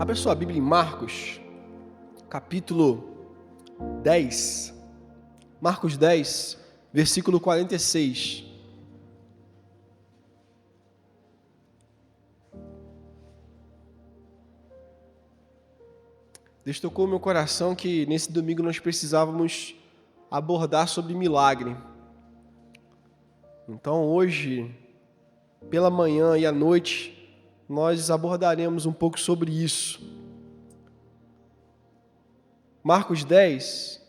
Abra sua Bíblia em Marcos, capítulo 10. Marcos 10, versículo 46. Deus tocou no meu coração que nesse domingo nós precisávamos abordar sobre milagre. Então hoje, pela manhã e à noite, nós abordaremos um pouco sobre isso. Marcos 10,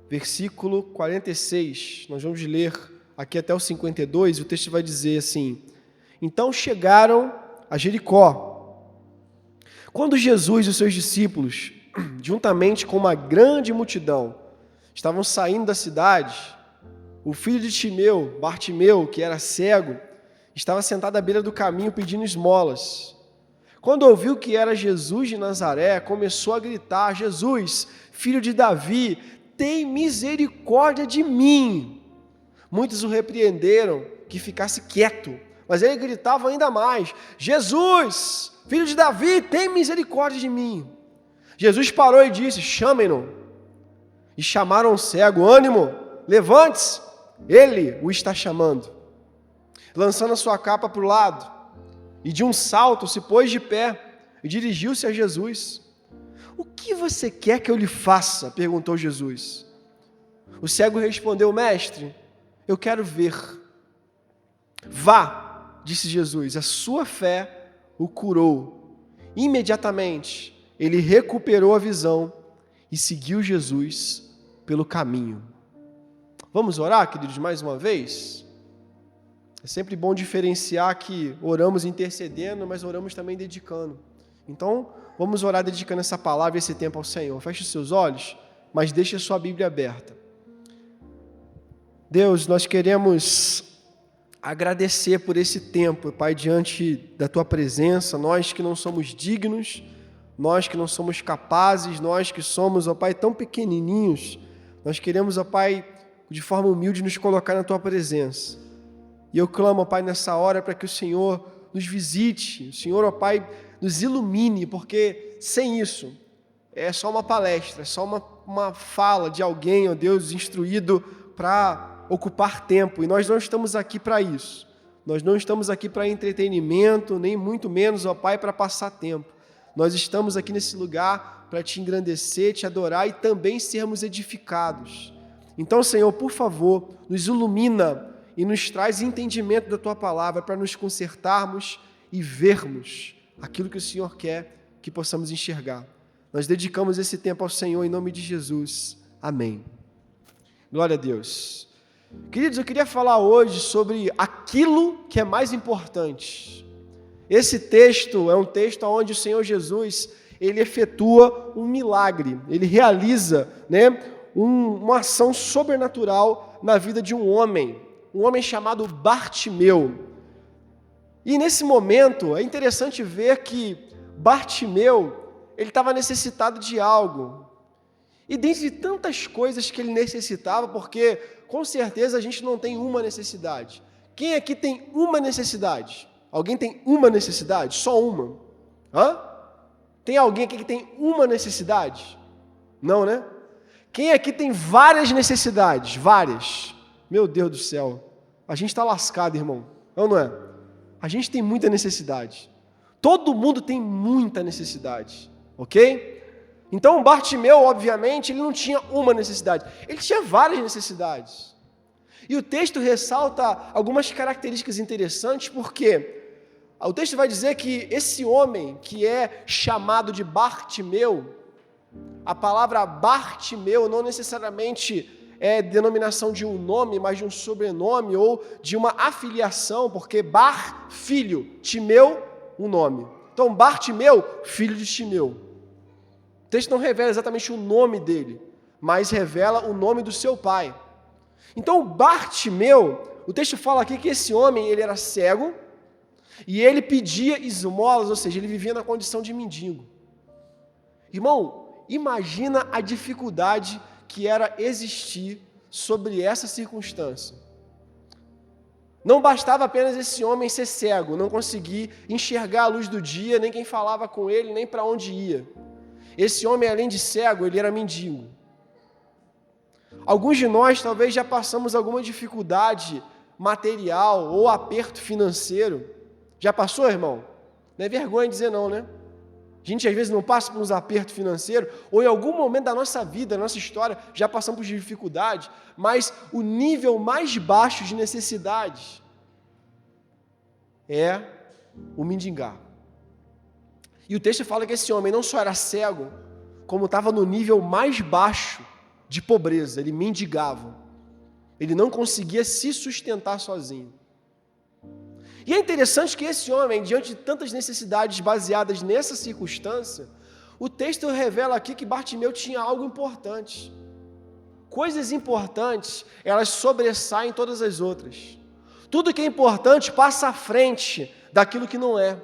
versículo 46, nós vamos ler aqui até o 52, e o texto vai dizer assim: Então chegaram a Jericó. Quando Jesus e os seus discípulos, juntamente com uma grande multidão, estavam saindo da cidade, o filho de Timeu, Bartimeu, que era cego, estava sentado à beira do caminho pedindo esmolas. Quando ouviu que era Jesus de Nazaré, começou a gritar: Jesus, filho de Davi, tem misericórdia de mim. Muitos o repreenderam que ficasse quieto, mas ele gritava ainda mais: Jesus, filho de Davi, tem misericórdia de mim. Jesus parou e disse: chamem-no. E chamaram o cego: ânimo, levante-se, ele o está chamando. Lançando a sua capa para o lado, e de um salto se pôs de pé e dirigiu-se a Jesus. O que você quer que eu lhe faça? Perguntou Jesus. O cego respondeu: mestre, eu quero ver. Vá, disse Jesus, a sua fé o curou. Imediatamente ele recuperou a visão e seguiu Jesus pelo caminho. Vamos orar, queridos, mais uma vez? É sempre bom diferenciar que oramos intercedendo, mas oramos também dedicando. Então, vamos orar dedicando essa palavra e esse tempo ao Senhor. Feche os seus olhos, mas deixe a sua Bíblia aberta. Deus, nós queremos agradecer por esse tempo, Pai, diante da Tua presença. Nós que não somos dignos, nós que não somos capazes, nós que somos, ó Pai, tão pequenininhos, nós queremos, ó Pai, de forma humilde nos colocar na Tua presença. E eu clamo, ó Pai, nessa hora para que o Senhor nos visite, o Senhor, ó Pai, nos ilumine, porque sem isso é só uma palestra, é só uma fala de alguém, ó Deus, instruído para ocupar tempo. E nós não estamos aqui para isso. Nós não estamos aqui para entretenimento, nem muito menos, ó Pai, para passar tempo. Nós estamos aqui nesse lugar para Te engrandecer, Te adorar e também sermos edificados. Então, Senhor, por favor, nos ilumina e nos traz entendimento da Tua palavra para nos consertarmos e vermos aquilo que o Senhor quer que possamos enxergar. Nós dedicamos esse tempo ao Senhor em nome de Jesus. Amém. Glória a Deus. Queridos, eu queria falar hoje sobre aquilo que é mais importante. Esse texto é um texto onde o Senhor Jesus, ele efetua um milagre, ele realiza, uma ação sobrenatural na vida de um homem chamado Bartimeu. E nesse momento, é interessante ver que Bartimeu, ele estava necessitado de algo. E dentre tantas coisas que ele necessitava, porque com certeza a gente não tem uma necessidade. Quem aqui tem uma necessidade? Alguém tem uma necessidade? Só uma? Tem alguém aqui que tem uma necessidade? Não, né? Quem aqui tem várias necessidades? Várias. Meu Deus do céu, a gente está lascado, irmão, não é? A gente tem muita necessidade. Todo mundo tem muita necessidade, ok? Então, Bartimeu, obviamente, ele não tinha uma necessidade, ele tinha várias necessidades. E o texto ressalta algumas características interessantes, porque o texto vai dizer que esse homem, que é chamado de Bartimeu, a palavra Bartimeu não necessariamente é denominação de um nome, mas de um sobrenome ou de uma afiliação, porque Bar, filho, Timeu, um nome. Então, Bartimeu, filho de Timeu. O texto não revela exatamente o nome dele, mas revela o nome do seu pai. Então, Bartimeu, o texto fala aqui que esse homem, ele era cego e ele pedia esmolas, ou seja, ele vivia na condição de mendigo. Irmão, imagina a dificuldade que era existir sobre essa circunstância. Não bastava apenas esse homem ser cego, não conseguir enxergar a luz do dia, nem quem falava com ele, nem para onde ia. Esse homem, além de cego, ele era mendigo. Alguns de nós talvez já passamos alguma dificuldade material ou aperto financeiro. Já passou, irmão? Não é vergonha dizer não, né? A gente às vezes não passa por uns apertos financeiros, ou em algum momento da nossa vida, da nossa história, já passamos por dificuldade, mas o nível mais baixo de necessidade é o mendigar. E o texto fala que esse homem não só era cego, como estava no nível mais baixo de pobreza, ele mendigava. Ele não conseguia se sustentar sozinho. E é interessante que esse homem, diante de tantas necessidades baseadas nessa circunstância, o texto revela aqui que Bartimeu tinha algo importante. Coisas importantes, elas sobressaem todas as outras. Tudo que é importante passa à frente daquilo que não é.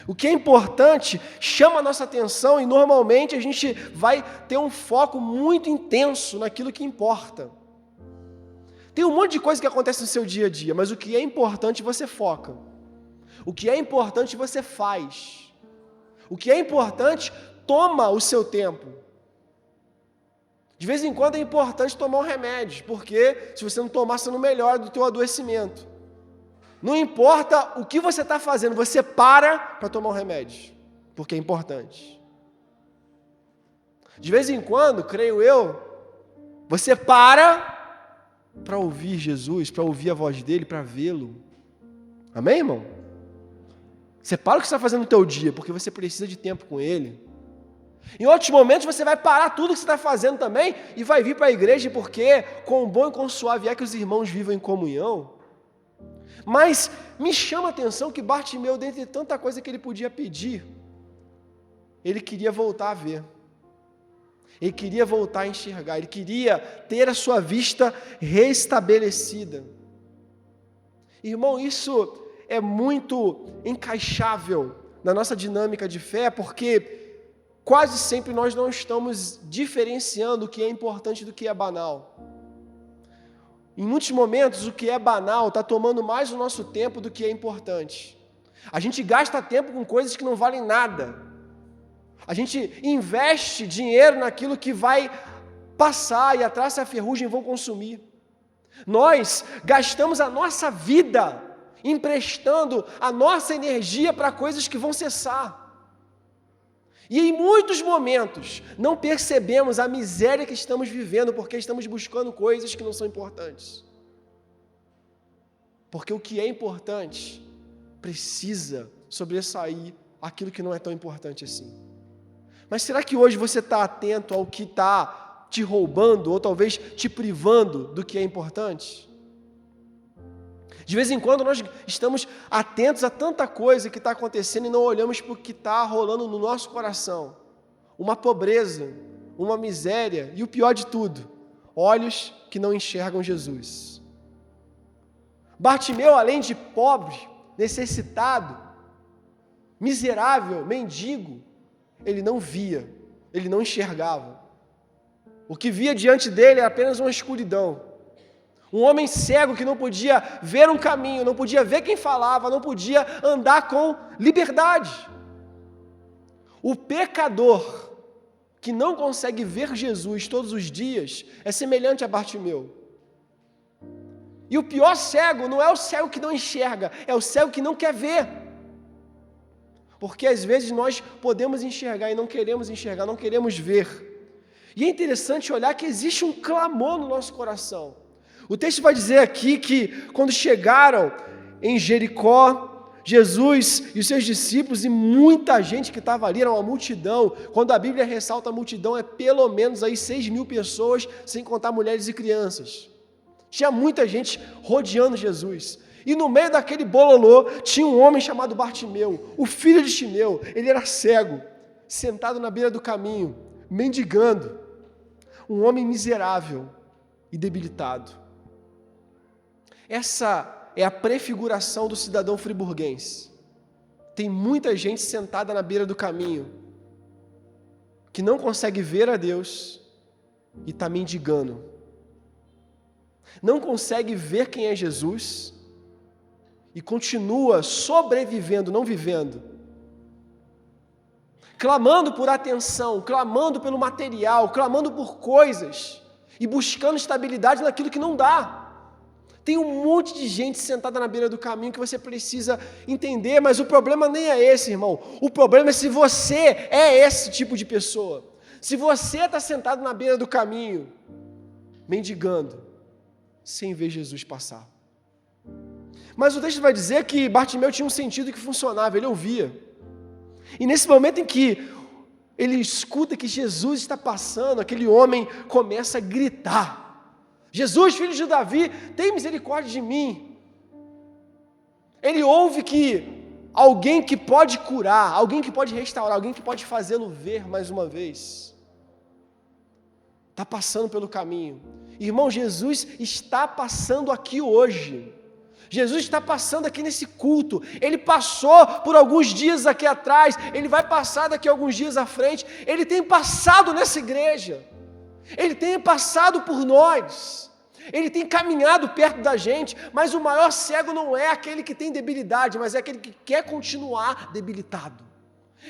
O que é importante chama a nossa atenção e normalmente a gente vai ter um foco muito intenso naquilo que importa. Tem um monte de coisa que acontece no seu dia a dia, mas o que é importante você foca. O que é importante você faz. O que é importante toma o seu tempo. De vez em quando é importante tomar um remédio, porque se você não tomar, você não melhora do teu adoecimento. Não importa o que você está fazendo, você para tomar um remédio, porque é importante. De vez em quando, creio eu, você para ouvir Jesus, para ouvir a voz dele, para vê-lo. Amém, irmão? Você para o que você está fazendo no teu dia, porque você precisa de tempo com ele. Em outros momentos você vai parar tudo que você está fazendo também e vai vir para a igreja, porque quão bom e quão suave é que os irmãos vivam em comunhão. Mas me chama a atenção que Bartimeu, dentre tanta coisa que ele podia pedir, ele queria voltar a ver. Ele queria voltar a enxergar, ele queria ter a sua vista restabelecida. Irmão, isso é muito encaixável na nossa dinâmica de fé, porque quase sempre nós não estamos diferenciando o que é importante do que é banal. Em muitos momentos, o que é banal está tomando mais o nosso tempo do que é importante. A gente gasta tempo com coisas que não valem nada. A gente investe dinheiro naquilo que vai passar e a traça e a ferrugem vão consumir. Nós gastamos a nossa vida emprestando a nossa energia para coisas que vão cessar. E em muitos momentos não percebemos a miséria que estamos vivendo porque estamos buscando coisas que não são importantes. Porque o que é importante precisa sobressair aquilo que não é tão importante assim. Mas será que hoje você está atento ao que está te roubando ou talvez te privando do que é importante? De vez em quando nós estamos atentos a tanta coisa que está acontecendo e não olhamos para o que está rolando no nosso coração. Uma pobreza, uma miséria e o pior de tudo, olhos que não enxergam Jesus. Bartimeu, além de pobre, necessitado, miserável, mendigo, ele não via, ele não enxergava. O que via diante dele era apenas uma escuridão. Um homem cego que não podia ver um caminho, não podia ver quem falava, não podia andar com liberdade. O pecador que não consegue ver Jesus todos os dias é semelhante a Bartimeu. E o pior cego não é o cego que não enxerga, é o cego que não quer ver. Porque às vezes nós podemos enxergar e não queremos enxergar, não queremos ver. E é interessante olhar que existe um clamor no nosso coração. O texto vai dizer aqui que quando chegaram em Jericó, Jesus e os seus discípulos e muita gente que estava ali, era uma multidão. Quando a Bíblia ressalta a multidão, é pelo menos aí 6.000 pessoas, sem contar mulheres e crianças. Tinha muita gente rodeando Jesus. E no meio daquele bololô, tinha um homem chamado Bartimeu, o filho de Timeu. Ele era cego, sentado na beira do caminho, mendigando. Um homem miserável e debilitado. Essa é a prefiguração do cidadão friburguense. Tem muita gente sentada na beira do caminho, que não consegue ver a Deus e está mendigando. Não consegue ver quem é Jesus e continua sobrevivendo, não vivendo, clamando por atenção, clamando pelo material, clamando por coisas e buscando estabilidade naquilo que não dá. Tem um monte de gente sentada na beira do caminho que você precisa entender, mas o problema nem é esse, irmão. O problema é se você é esse tipo de pessoa. Se você está sentado na beira do caminho, mendigando, sem ver Jesus passar. Mas o texto vai dizer que Bartimeu tinha um sentido que funcionava, ele ouvia. E nesse momento em que ele escuta que Jesus está passando, aquele homem começa a gritar: Jesus, filho de Davi, tem misericórdia de mim. Ele ouve que alguém que pode curar, alguém que pode restaurar, alguém que pode fazê-lo ver mais uma vez, está passando pelo caminho. Irmão, Jesus está passando aqui hoje. Jesus está passando aqui nesse culto. Ele passou por alguns dias aqui atrás, ele vai passar daqui a alguns dias à frente. Ele tem passado nessa igreja. Ele tem passado por nós. Ele tem caminhado perto da gente, mas o maior cego não é aquele que tem debilidade, mas é aquele que quer continuar debilitado.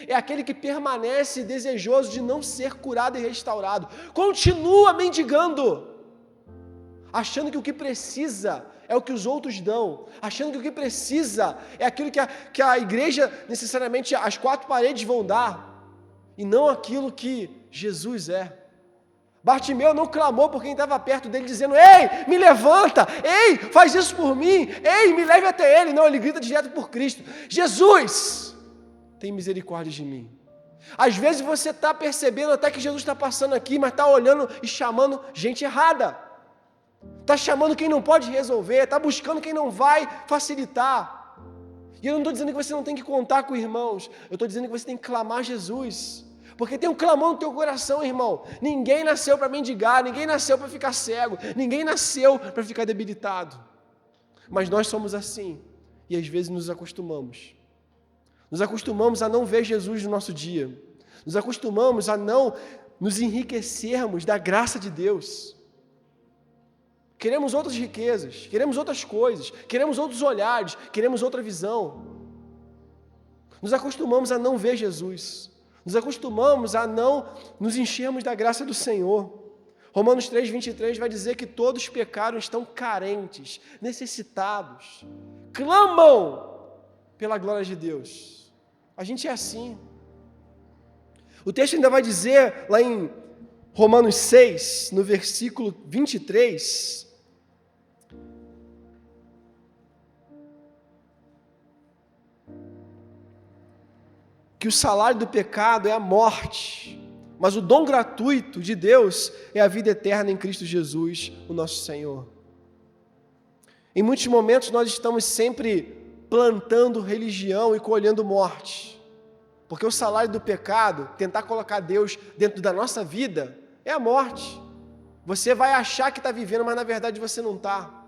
É aquele que permanece desejoso de não ser curado e restaurado. Continua mendigando, achando que o que precisa é o que os outros dão, achando que o que precisa é aquilo que a igreja, necessariamente, as quatro paredes vão dar, e não aquilo que Jesus é. Bartimeu não clamou por quem estava perto dele, dizendo: ei, me levanta, ei, faz isso por mim, ei, me leve até ele. Não, ele grita direto por Cristo: Jesus, tem misericórdia de mim. Às vezes você está percebendo até que Jesus está passando aqui, mas está olhando e chamando gente errada, está chamando quem não pode resolver, está buscando quem não vai facilitar. E eu não estou dizendo que você não tem que contar com irmãos, eu estou dizendo que você tem que clamar Jesus. Porque tem um clamor no teu coração, irmão. Ninguém nasceu para mendigar, ninguém nasceu para ficar cego, ninguém nasceu para ficar debilitado. Mas nós somos assim, e às vezes nos acostumamos. Nos acostumamos a não ver Jesus no nosso dia. Nos acostumamos a não nos enriquecermos da graça de Deus. Queremos outras riquezas, queremos outras coisas, queremos outros olhares, queremos outra visão. Nos acostumamos a não ver Jesus. Nos acostumamos a não nos enchermos da graça do Senhor. Romanos 3:23 vai dizer que todos pecaram, estão carentes, necessitados, clamam pela glória de Deus. A gente é assim. O texto ainda vai dizer, lá em Romanos 6, no versículo 23, que o salário do pecado é a morte, mas o dom gratuito de Deus é a vida eterna em Cristo Jesus, o nosso Senhor. Em muitos momentos nós estamos sempre plantando religião e colhendo morte, porque o salário do pecado, tentar colocar Deus dentro da nossa vida, é a morte. Você vai achar que está vivendo, mas na verdade você não está.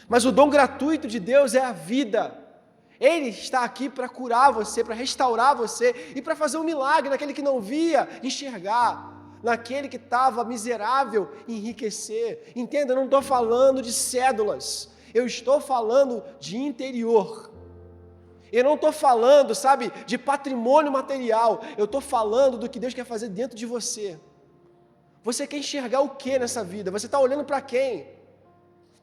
Mas o dom gratuito de Deus é a vida. Ele está aqui para curar você, para restaurar você e para fazer um milagre naquele que não via, enxergar, naquele que estava miserável, enriquecer. Entenda, eu não estou falando de cédulas, eu estou falando de interior. Eu não estou falando, sabe, de patrimônio material, eu estou falando do que Deus quer fazer dentro de você. Você quer enxergar o que nessa vida? Você está olhando para quem?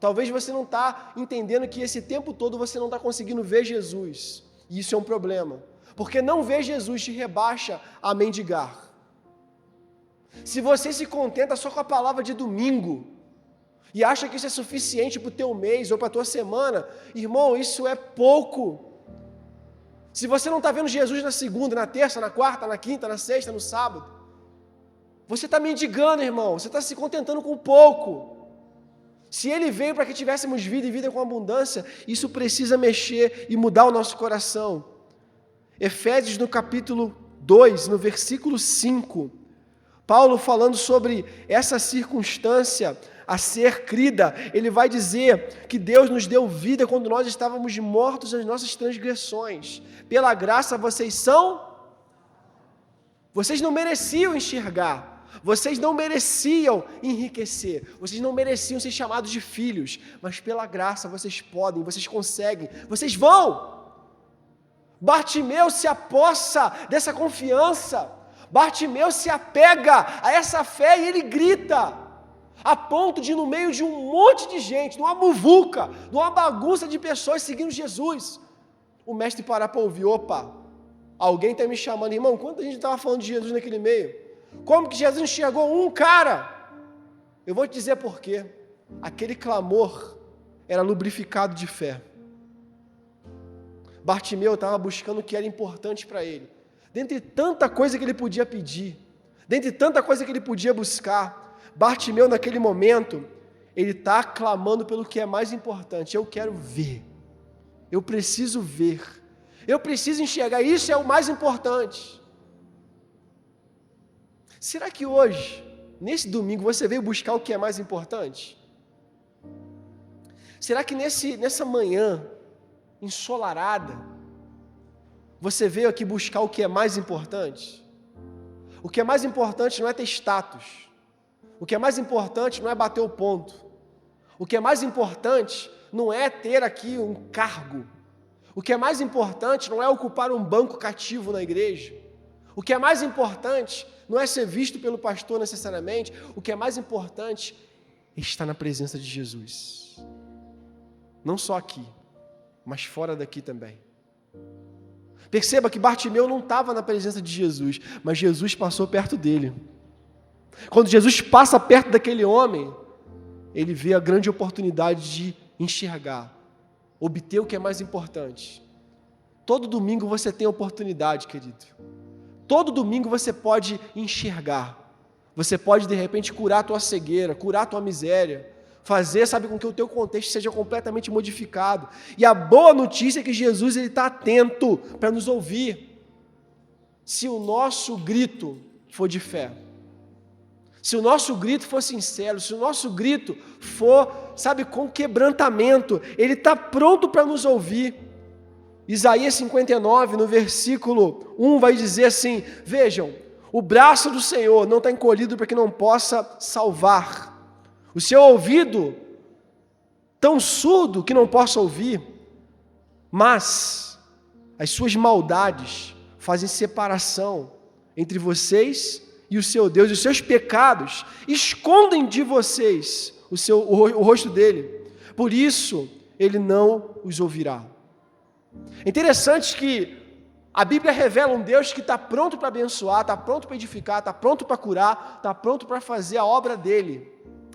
Talvez você não está entendendo que esse tempo todo você não está conseguindo ver Jesus. E isso é um problema. Porque não ver Jesus te rebaixa a mendigar. Se você se contenta só com a palavra de domingo e acha que isso é suficiente para o teu mês ou para a tua semana, irmão, isso é pouco. Se você não está vendo Jesus na segunda, na terça, na quarta, na quinta, na sexta, no sábado, você está mendigando, irmão. Você está se contentando com pouco. Se Ele veio para que tivéssemos vida e vida com abundância, isso precisa mexer e mudar o nosso coração. Efésios no capítulo 2, no versículo 5, Paulo falando sobre essa circunstância a ser crida, ele vai dizer que Deus nos deu vida quando nós estávamos mortos nas nossas transgressões. Pela graça vocês não mereciam enxergar, Vocês não mereciam enriquecer, vocês não mereciam ser chamados de filhos, mas pela graça vocês podem, vocês conseguem, vocês vão. Bartimeu se apossa dessa confiança, Bartimeu se apega a essa fé e ele grita, a ponto de, no meio de um monte de gente, numa muvuca, numa bagunça de pessoas seguindo Jesus, o mestre parar para ouvir: opa, alguém está me chamando. Irmão, quanta gente estava falando de Jesus naquele meio? Como que Jesus enxergou um cara? Eu vou te dizer por quê. Aquele clamor era lubrificado de fé. Bartimeu estava buscando o que era importante para ele. Dentre tanta coisa que ele podia pedir, dentre tanta coisa que ele podia buscar, Bartimeu naquele momento, ele está clamando pelo que é mais importante. Eu quero ver, eu preciso ver, eu preciso enxergar, isso é o mais importante. Será que hoje, nesse domingo, você veio buscar o que é mais importante? Será que nessa manhã ensolarada, você veio aqui buscar o que é mais importante? O que é mais importante não é ter status. O que é mais importante não é bater o ponto. O que é mais importante não é ter aqui um cargo. O que é mais importante não é ocupar um banco cativo na igreja. O que é mais importante não é ser visto pelo pastor necessariamente. O que é mais importante é estar na presença de Jesus. Não só aqui, mas fora daqui também. Perceba que Bartimeu não estava na presença de Jesus, mas Jesus passou perto dele. Quando Jesus passa perto daquele homem, ele vê a grande oportunidade de enxergar, obter o que é mais importante. Todo domingo você tem oportunidade, querido. Todo domingo você pode enxergar. Você pode, de repente, curar a tua cegueira, curar a tua miséria, fazer, sabe, com que o teu contexto seja completamente modificado. E a boa notícia é que Jesus está atento para nos ouvir. Se o nosso grito for de fé, se o nosso grito for sincero, se o nosso grito for, sabe, com quebrantamento, Ele está pronto para nos ouvir. Isaías 59, no versículo 1, vai dizer assim: vejam, o braço do Senhor não está encolhido para que não possa salvar, o seu ouvido tão surdo que não possa ouvir, mas as suas maldades fazem separação entre vocês e o seu Deus, e os seus pecados escondem de vocês o rosto dele, por isso ele não os ouvirá. É interessante que a Bíblia revela um Deus que está pronto para abençoar, está pronto para edificar, está pronto para curar, está pronto para fazer a obra dele.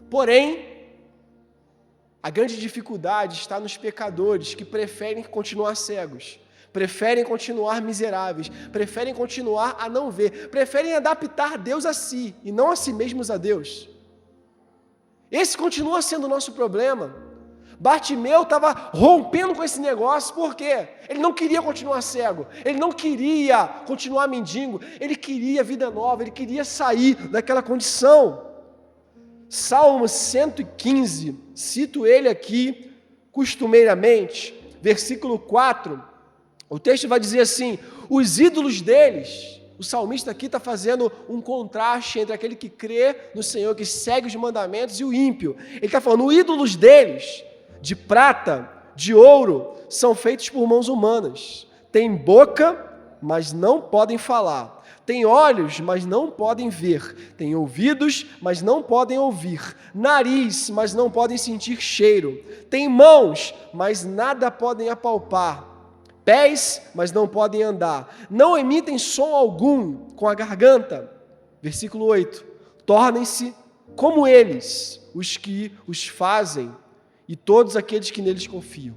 Porém, a grande dificuldade está nos pecadores que preferem continuar cegos, preferem continuar miseráveis, preferem continuar a não ver, preferem adaptar Deus a si e não a si mesmos a Deus. Esse continua sendo o nosso problema. Bartimeu estava rompendo com esse negócio, por quê? Ele não queria continuar cego, ele não queria continuar mendigo, ele queria vida nova, ele queria sair daquela condição. Salmo 115, cito ele aqui costumeiramente, versículo 4, o texto vai dizer assim: os ídolos deles, o salmista aqui está fazendo um contraste entre aquele que crê no Senhor, que segue os mandamentos, e o ímpio. Ele está falando, os ídolos deles, de prata, de ouro, são feitos por mãos humanas. Têm boca, mas não podem falar. Têm olhos, mas não podem ver. Têm ouvidos, mas não podem ouvir. Nariz, mas não podem sentir cheiro. Têm mãos, mas nada podem apalpar. Pés, mas não podem andar. Não emitem som algum com a garganta. Versículo 8. Tornem-se como eles, os que os fazem, e todos aqueles que neles confiam.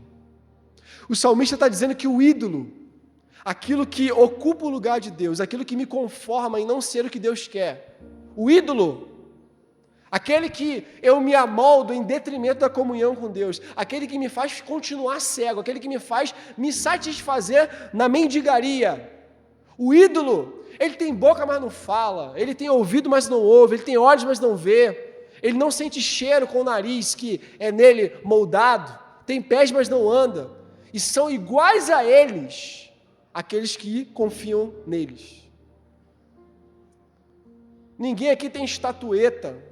O salmista está dizendo que o ídolo, aquilo que ocupa o lugar de Deus, aquilo que me conforma em não ser o que Deus quer, o ídolo, aquele que eu me amoldo em detrimento da comunhão com Deus, aquele que me faz continuar cego, aquele que me faz me satisfazer na mendigaria, o ídolo, ele tem boca, mas não fala, ele tem ouvido, mas não ouve, ele tem olhos, mas não vê, ele não sente cheiro com o nariz que é nele moldado, tem pés, mas não anda, e são iguais a eles, aqueles que confiam neles. Ninguém aqui tem estatueta,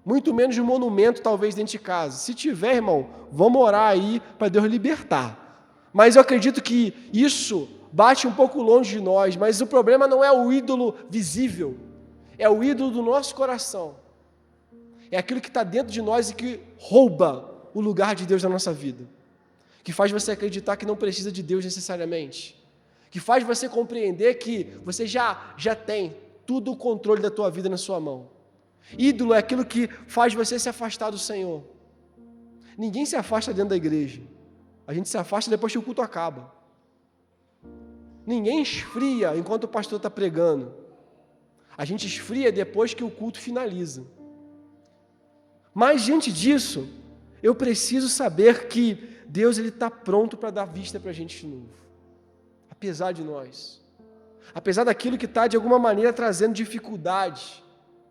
muito menos um monumento, talvez, dentro de casa. Se tiver, irmão, vamos orar aí para Deus libertar. Mas eu acredito que isso bate um pouco longe de nós, mas o problema não é o ídolo visível, é o ídolo do nosso coração. É aquilo que está dentro de nós e que rouba o lugar de Deus na nossa vida. Que faz você acreditar que não precisa de Deus necessariamente. Que faz você compreender que você já tem todo o controle da tua vida na sua mão. Ídolo é aquilo que faz você se afastar do Senhor. Ninguém se afasta dentro da igreja. A gente se afasta depois que o culto acaba. Ninguém esfria enquanto o pastor está pregando. A gente esfria depois que o culto finaliza. Mas diante disso, eu preciso saber que Deus está pronto para dar vista para a gente de novo. Apesar de nós. Apesar daquilo que está de alguma maneira trazendo dificuldade.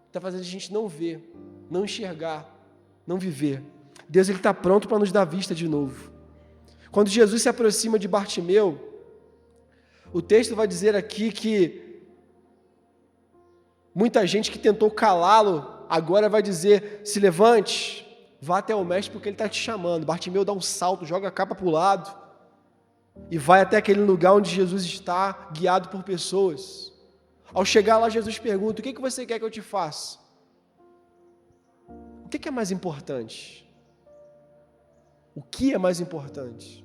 Está fazendo a gente não ver, não enxergar, não viver. Deus está pronto para nos dar vista de novo. Quando Jesus se aproxima de Bartimeu, o texto vai dizer aqui que muita gente que tentou calá-lo, agora vai dizer, se levante, vá até o mestre porque ele está te chamando. Bartimeu dá um salto, joga a capa para o lado e vai até aquele lugar onde Jesus está, guiado por pessoas. Ao chegar lá, Jesus pergunta, o que você quer que eu te faça? O que é mais importante? O que é mais importante?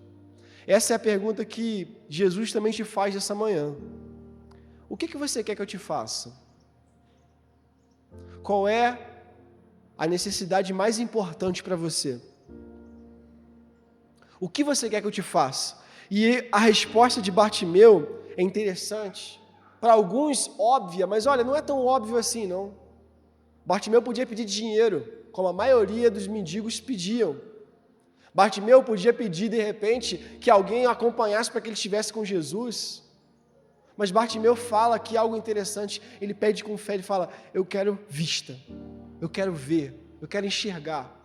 Essa é a pergunta que Jesus também te faz nessa manhã. O que você quer que eu te faça? Qual é a necessidade mais importante para você? O que você quer que eu te faça? E a resposta de Bartimeu é interessante. Para alguns, óbvia, mas olha, não é tão óbvio assim, não. Bartimeu podia pedir dinheiro, como a maioria dos mendigos pediam. Bartimeu podia pedir, de repente, que alguém o acompanhasse para que ele estivesse com Jesus. Mas Bartimeu fala aqui algo interessante, ele pede com fé, ele fala, eu quero vista, eu quero ver, eu quero enxergar.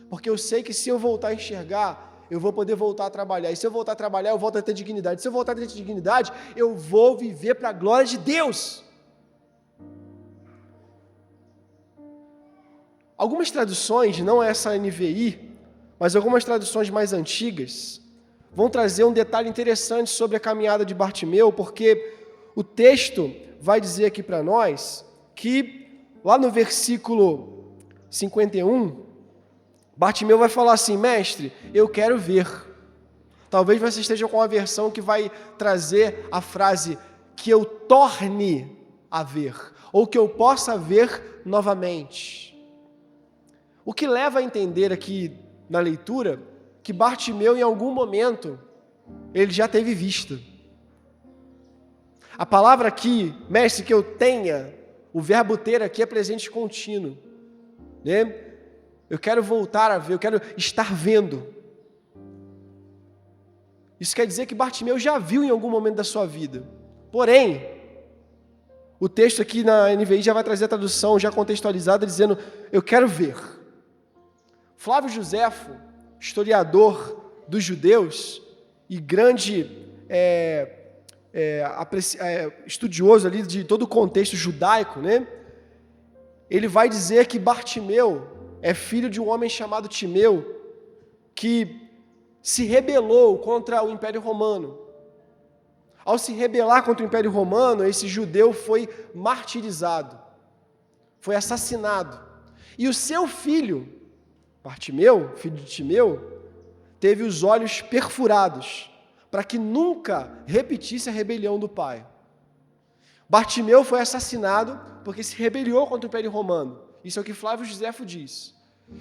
Porque eu sei que se eu voltar a enxergar, eu vou poder voltar a trabalhar. E se eu voltar a trabalhar, eu volto a ter dignidade. Se eu voltar a ter dignidade, eu vou viver para a glória de Deus. Algumas traduções, não essa NVI, mas algumas traduções mais antigas, vão trazer um detalhe interessante sobre a caminhada de Bartimeu, porque o texto vai dizer aqui para nós que, lá no versículo 51, Bartimeu vai falar assim, mestre, eu quero ver. Talvez você esteja com uma versão que vai trazer a frase, que eu torne a ver, ou que eu possa ver novamente. O que leva a entender aqui na leitura, que Bartimeu em algum momento, ele já teve vista. A palavra aqui, mestre, que eu tenha, o verbo ter aqui é presente contínuo, né? Eu quero voltar a ver, eu quero estar vendo. Isso quer dizer que Bartimeu já viu em algum momento da sua vida. Porém, o texto aqui na NVI já vai trazer a tradução já contextualizada, dizendo, eu quero ver. Flávio Joséfo, historiador dos judeus e grande estudioso ali de todo o contexto judaico, né? Ele vai dizer que Bartimeu é filho de um homem chamado Timeu, que se rebelou contra o Império Romano. Ao se rebelar contra o Império Romano, esse judeu foi martirizado, foi assassinado. E o seu filho, Bartimeu, filho de Timeu, teve os olhos perfurados, para que nunca repetisse a rebelião do pai. Bartimeu foi assassinado porque se rebeliou contra o Império Romano. Isso é o que Flávio Joséfo diz.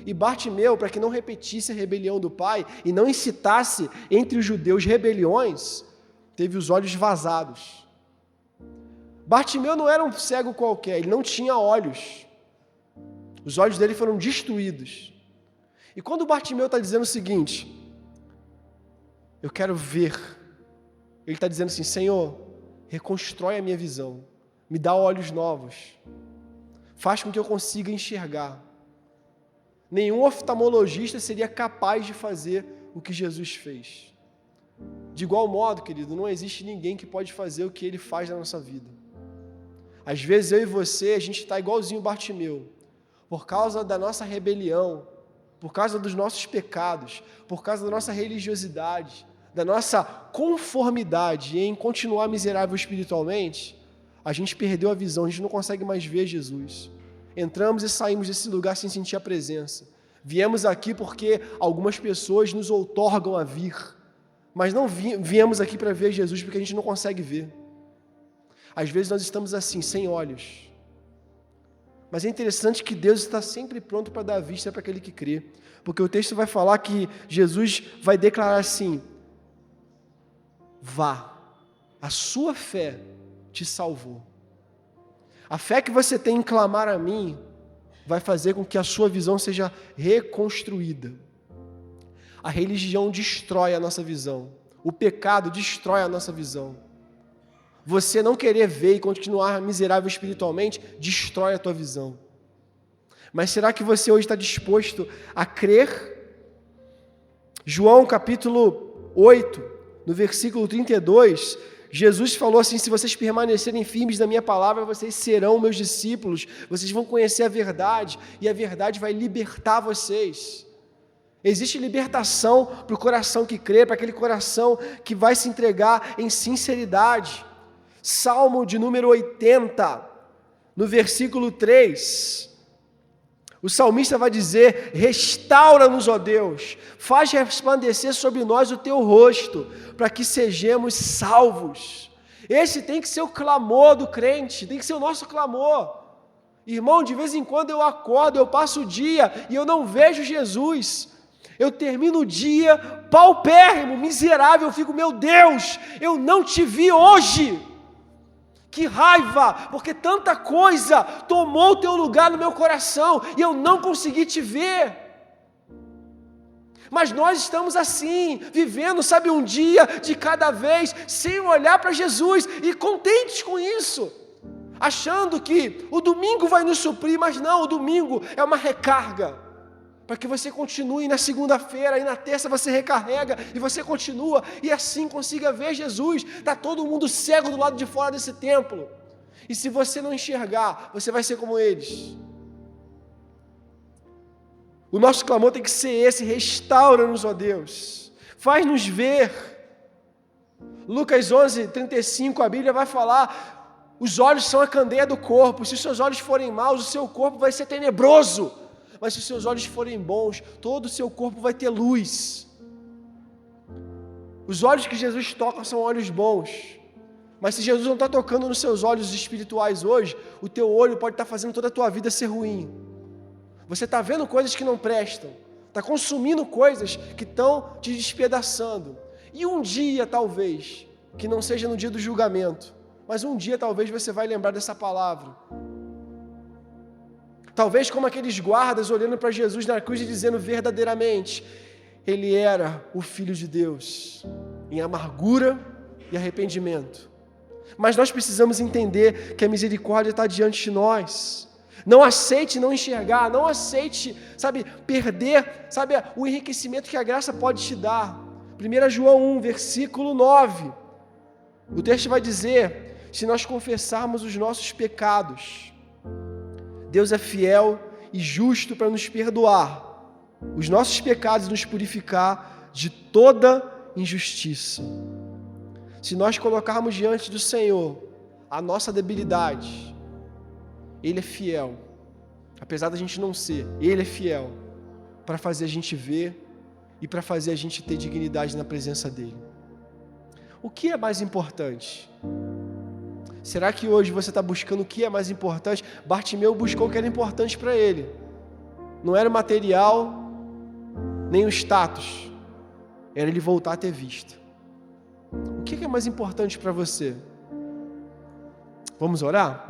E Bartimeu, para que não repetisse a rebelião do pai e não incitasse entre os judeus rebeliões, teve os olhos vazados. Bartimeu não era um cego qualquer, ele não tinha olhos. Os olhos dele foram destruídos. E quando Bartimeu está dizendo o seguinte, eu quero ver, ele está dizendo assim, Senhor, reconstrói a minha visão, me dá olhos novos, faz com que eu consiga enxergar. Nenhum oftalmologista seria capaz de fazer o que Jesus fez. De igual modo, querido, não existe ninguém que pode fazer o que ele faz na nossa vida. Às vezes eu e você, a gente está igualzinho Bartimeu, por causa da nossa rebelião, por causa dos nossos pecados, por causa da nossa religiosidade, da nossa conformidade em continuar miserável espiritualmente, a gente perdeu a visão, a gente não consegue mais ver Jesus. Entramos e saímos desse lugar sem sentir a presença. Viemos aqui porque algumas pessoas nos outorgam a vir, mas não viemos aqui para ver Jesus porque a gente não consegue ver. Às vezes nós estamos assim, sem olhos. Mas é interessante que Deus está sempre pronto para dar vista para aquele que crê. Porque o texto vai falar que Jesus vai declarar assim: vá, a sua fé te salvou. A fé que você tem em clamar a mim vai fazer com que a sua visão seja reconstruída. A religião destrói a nossa visão. O pecado destrói a nossa visão. Você não querer ver e continuar miserável espiritualmente, destrói a tua visão. Mas será que você hoje está disposto a crer? João capítulo 8, no versículo 32, Jesus falou assim: se vocês permanecerem firmes na minha palavra, vocês serão meus discípulos, vocês vão conhecer a verdade, e a verdade vai libertar vocês. Existe libertação para o coração que crê, para aquele coração que vai se entregar em sinceridade. Salmo de número 80, no versículo 3, o salmista vai dizer: restaura-nos, ó Deus, faz resplandecer sobre nós o teu rosto, para que sejamos salvos. Esse tem que ser o clamor do crente, tem que ser o nosso clamor. Irmão, de vez em quando eu acordo, eu passo o dia e eu não vejo Jesus. Eu termino o dia paupérrimo, miserável, eu fico: meu Deus, eu não te vi hoje. Que raiva, porque tanta coisa tomou o teu lugar no meu coração e eu não consegui te ver. Mas nós estamos assim, vivendo, sabe, um dia de cada vez, sem olhar para Jesus e contentes com isso, achando que o domingo vai nos suprir, mas não, o domingo é uma recarga, para que você continue na segunda-feira, e na terça você recarrega, e você continua, e assim consiga ver Jesus. Está todo mundo cego do lado de fora desse templo, e se você não enxergar, você vai ser como eles. O nosso clamor tem que ser esse: restaura-nos, ó Deus, faz-nos ver. Lucas 11:35, a Bíblia vai falar: os olhos são a candeia do corpo, se os seus olhos forem maus, o seu corpo vai ser tenebroso. Mas se os seus olhos forem bons, todo o seu corpo vai ter luz. Os olhos que Jesus toca são olhos bons. Mas se Jesus não está tocando nos seus olhos espirituais hoje, o teu olho pode estar fazendo toda a tua vida ser ruim. Você está vendo coisas que não prestam, está consumindo coisas que estão te despedaçando. E um dia, talvez, que não seja no dia do julgamento, mas um dia talvez você vai lembrar dessa palavra. Talvez como aqueles guardas olhando para Jesus na cruz e dizendo: verdadeiramente, Ele era o Filho de Deus, em amargura e arrependimento. Mas nós precisamos entender que a misericórdia está diante de nós. Não aceite não enxergar, não aceite, perder, o enriquecimento que a graça pode te dar. 1 João 1, versículo 9, o texto vai dizer: se nós confessarmos os nossos pecados, Deus é fiel e justo para nos perdoar os nossos pecados e nos purificar de toda injustiça. Se nós colocarmos diante do Senhor a nossa debilidade, Ele é fiel, apesar da gente não ser, Ele é fiel para fazer a gente ver e para fazer a gente ter dignidade na presença dEle. O que é mais importante? Será que hoje você está buscando o que é mais importante? Bartimeu buscou o que era importante para ele. Não era o material, nem o status. Era ele voltar a ter vista. O que é mais importante para você? Vamos orar?